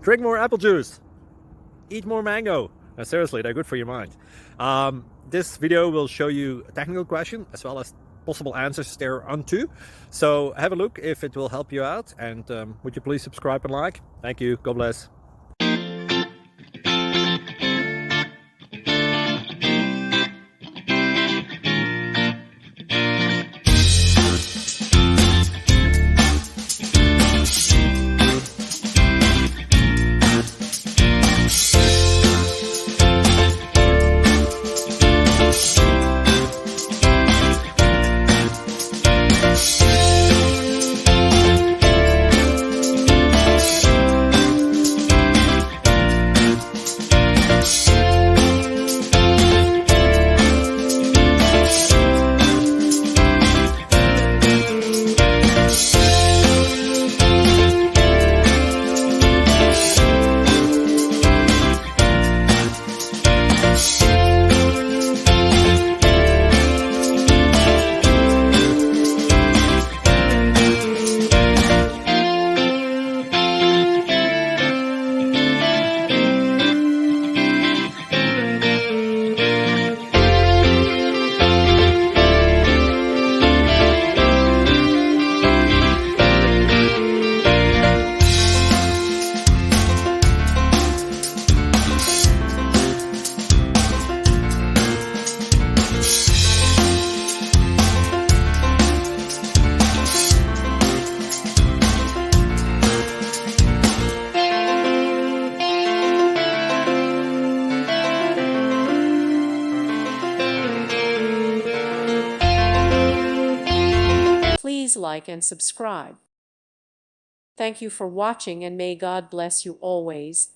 Drink more apple juice. Eat more mango. Seriously, they're good for your mind. This video will show you a technical question as well as possible answers thereunto. So have a look if it will help you out, and would you please subscribe and like? Thank you. God bless. Please like and subscribe. Thank you for watching, and may God bless you always.